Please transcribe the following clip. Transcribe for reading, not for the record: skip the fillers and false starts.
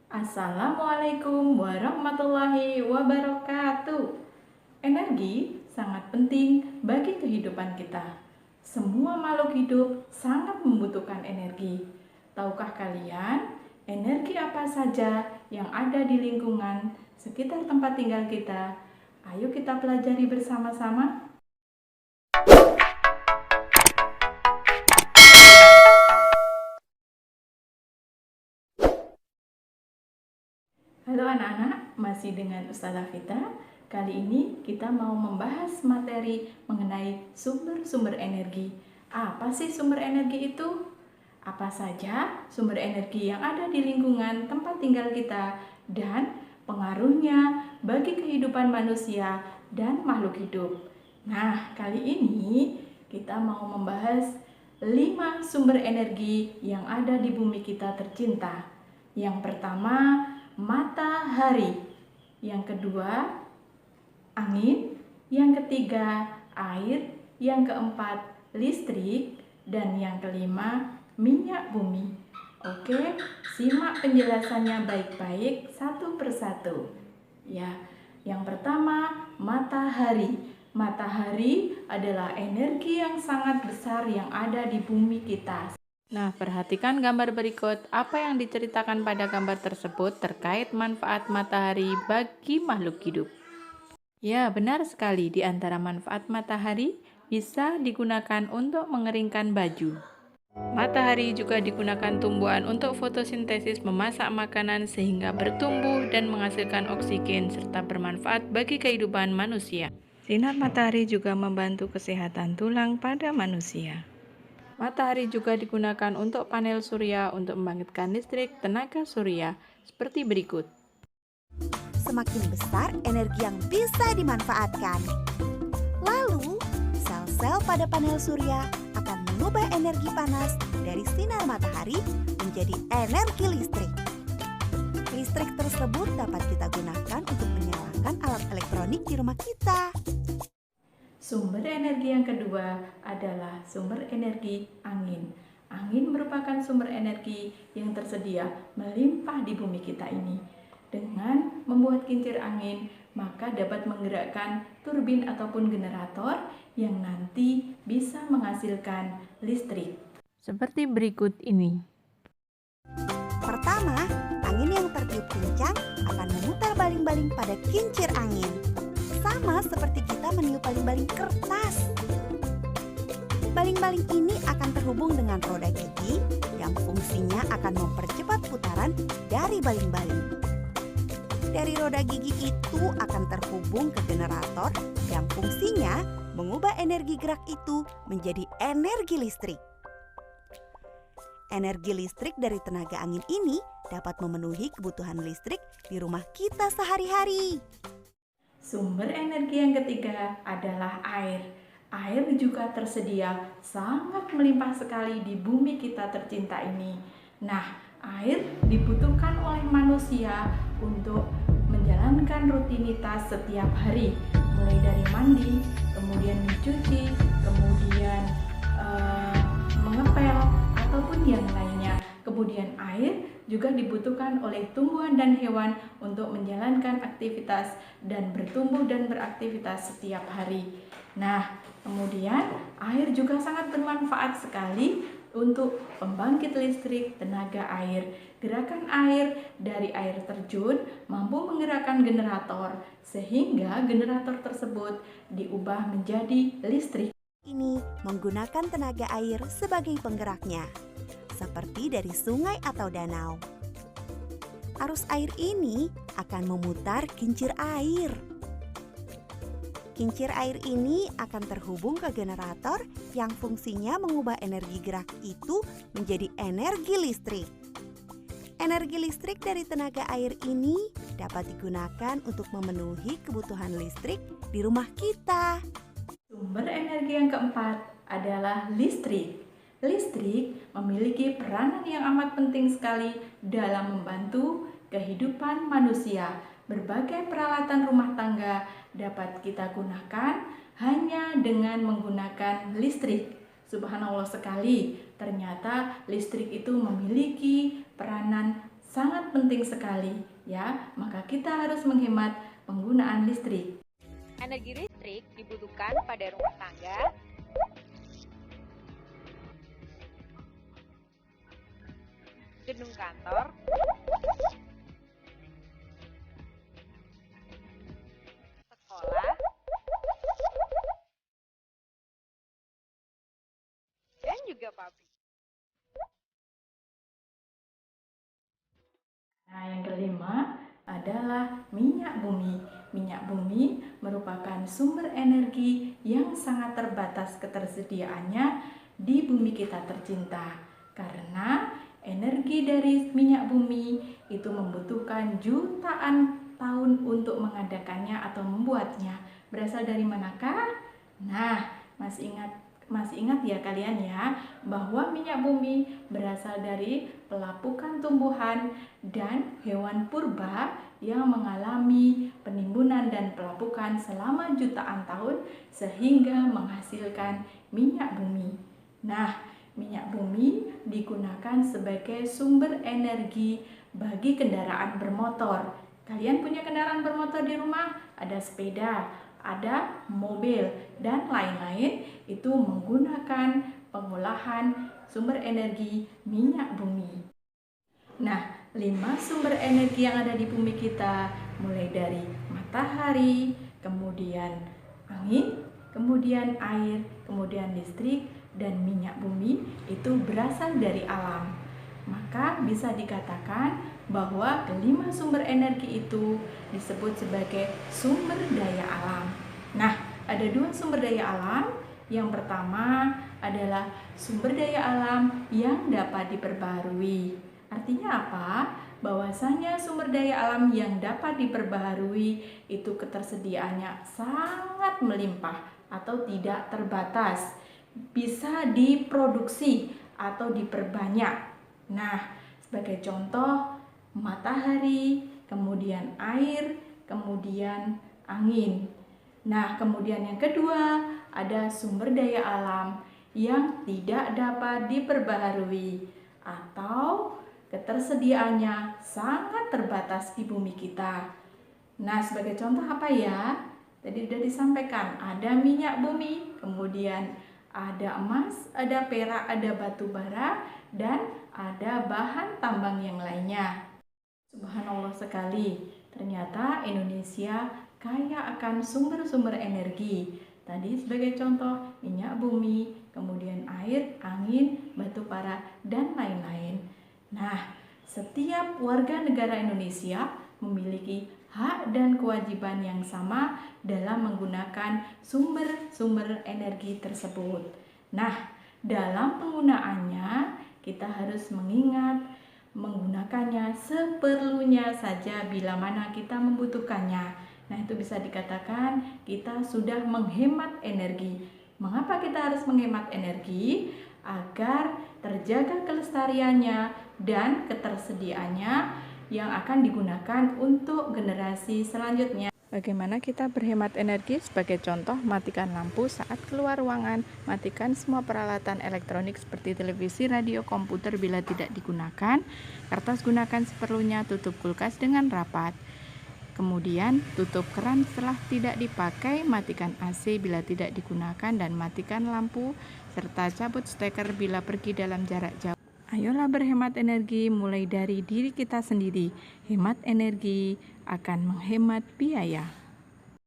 Assalamualaikum warahmatullahi wabarakatuh. Energi sangat penting bagi kehidupan kita. Semua makhluk hidup sangat membutuhkan energi. Tahukah kalian, energi apa saja yang ada di lingkungan sekitar tempat tinggal kita? Ayo kita pelajari bersama-sama. Halo anak-anak, masih dengan Ustazah Vita. Kali ini kita mau membahas materi mengenai sumber-sumber energi. Apa sih sumber energi itu? Apa saja sumber energi yang ada di lingkungan tempat tinggal kita dan pengaruhnya bagi kehidupan manusia dan makhluk hidup. Nah, kali ini kita mau membahas 5 sumber energi yang ada di bumi kita tercinta. Yang pertama, matahari. Yang kedua, angin. Yang ketiga, air. Yang keempat, listrik. Dan yang kelima, minyak bumi. Oke, simak penjelasannya baik-baik satu persatu. Ya, yang pertama, matahari. Matahari adalah energi yang sangat besar yang ada di bumi kita. Nah, perhatikan gambar berikut. Apa yang diceritakan pada gambar tersebut terkait manfaat matahari bagi makhluk hidup? Ya, benar sekali. Di antara manfaat matahari bisa digunakan untuk mengeringkan baju. Matahari juga digunakan tumbuhan untuk fotosintesis memasak makanan sehingga bertumbuh dan menghasilkan oksigen serta bermanfaat bagi kehidupan manusia. Sinar matahari juga membantu kesehatan tulang pada manusia. Matahari juga digunakan untuk panel surya untuk membangkitkan listrik tenaga surya seperti berikut. Semakin besar energi yang bisa dimanfaatkan. Lalu, sel-sel pada panel surya akan mengubah energi panas dari sinar matahari menjadi energi listrik. Listrik tersebut dapat kita gunakan untuk menyalakan alat elektronik di rumah kita. Sumber energi yang kedua adalah sumber energi angin. Angin merupakan sumber energi yang tersedia melimpah di bumi kita ini. Dengan membuat kincir angin, maka dapat menggerakkan turbin ataupun generator yang nanti bisa menghasilkan listrik. Seperti berikut ini. Pertama, angin yang tertiup kencang akan memutar baling-baling pada kincir angin. Sama seperti kita meniup baling-baling kertas. Baling-baling ini akan terhubung dengan roda gigi yang fungsinya akan mempercepat putaran dari baling-baling. Dari roda gigi itu akan terhubung ke generator yang fungsinya mengubah energi gerak itu menjadi energi listrik. Energi listrik dari tenaga angin ini dapat memenuhi kebutuhan listrik di rumah kita sehari-hari. Sumber energi yang ketiga adalah air. Air juga tersedia sangat melimpah sekali di bumi kita tercinta ini. Nah, air dibutuhkan oleh manusia untuk menjalankan rutinitas setiap hari, mulai dari mandi, kemudian mencuci, kemudian mengepel, ataupun yang lainnya. Kemudian air juga dibutuhkan oleh tumbuhan dan hewan untuk menjalankan aktivitas dan bertumbuh dan beraktivitas setiap hari. Nah, kemudian air juga sangat bermanfaat sekali untuk pembangkit listrik tenaga air. Gerakan air dari air terjun mampu menggerakkan generator sehingga generator tersebut diubah menjadi listrik. Ini menggunakan tenaga air sebagai penggeraknya, seperti dari sungai atau danau. Arus air ini akan memutar kincir air. Kincir air ini akan terhubung ke generator yang fungsinya mengubah energi gerak itu menjadi energi listrik. Energi listrik dari tenaga air ini dapat digunakan untuk memenuhi kebutuhan listrik di rumah kita. Sumber energi yang keempat adalah listrik. Listrik memiliki peranan yang amat penting sekali dalam membantu kehidupan manusia. Berbagai peralatan rumah tangga dapat kita gunakan hanya dengan menggunakan listrik. Subhanallah sekali, ternyata listrik itu memiliki peranan sangat sangat penting sekali ya. Maka kita harus menghemat penggunaan listrik. Energi listrik dibutuhkan pada rumah tangga, gedung kantor, sekolah, dan juga pabrik. Nah, yang kelima adalah minyak bumi. Minyak bumi merupakan sumber energi yang sangat terbatas ketersediaannya di bumi kita tercinta. Karena energi dari minyak bumi itu membutuhkan jutaan tahun untuk mengadakannya atau membuatnya. Berasal dari manakah? Nah, masih ingat ya kalian ya, bahwa minyak bumi berasal dari pelapukan tumbuhan dan hewan purba yang mengalami penimbunan dan pelapukan selama jutaan tahun sehingga menghasilkan minyak bumi. Nah, minyak bumi digunakan sebagai sumber energi bagi kendaraan bermotor. Kalian punya kendaraan bermotor di rumah? Ada sepeda, ada mobil, dan lain-lain, itu menggunakan pengolahan sumber energi minyak bumi. Nah, 5 sumber energi yang ada di bumi kita, mulai dari matahari, kemudian angin, kemudian air, kemudian listrik, dan minyak bumi itu berasal dari alam. Maka bisa dikatakan bahwa kelima sumber energi itu disebut sebagai sumber daya alam. Nah, ada 2 sumber daya alam. Yang pertama adalah sumber daya alam yang dapat diperbaharui. Artinya apa? Bahwasanya sumber daya alam yang dapat diperbaharui itu ketersediaannya sangat melimpah atau tidak terbatas. Bisa diproduksi atau diperbanyak. Nah, sebagai contoh, matahari, kemudian air, kemudian angin. Nah, kemudian yang kedua, ada sumber daya alam yang tidak dapat diperbaharui atau ketersediaannya sangat terbatas di bumi kita. Nah, sebagai contoh apa ya? Tadi sudah disampaikan, ada minyak bumi, kemudian ada emas, ada perak, ada batu bara, dan ada bahan tambang yang lainnya. Subhanallah sekali, ternyata Indonesia kaya akan sumber-sumber energi. Tadi sebagai contoh minyak bumi, kemudian air, angin, batu bara, dan lain-lain. Nah, setiap warga negara Indonesia memiliki hak dan kewajiban yang sama dalam menggunakan sumber-sumber energi tersebut. Nah, dalam penggunaannya kita harus mengingat menggunakannya seperlunya saja bila mana kita membutuhkannya. Nah, itu bisa dikatakan kita sudah menghemat energi. Mengapa kita harus menghemat energi? Agar terjaga kelestariannya dan ketersediaannya yang akan digunakan untuk generasi selanjutnya. Bagaimana kita berhemat energi? Sebagai contoh, matikan lampu saat keluar ruangan, matikan semua peralatan elektronik seperti televisi, radio, komputer bila tidak digunakan, kertas gunakan seperlunya, tutup kulkas dengan rapat. Kemudian, tutup keran setelah tidak dipakai, matikan AC bila tidak digunakan, dan matikan lampu, serta cabut steker bila pergi dalam jarak jauh. Ayolah berhemat energi mulai dari diri kita sendiri. Hemat energi akan menghemat biaya.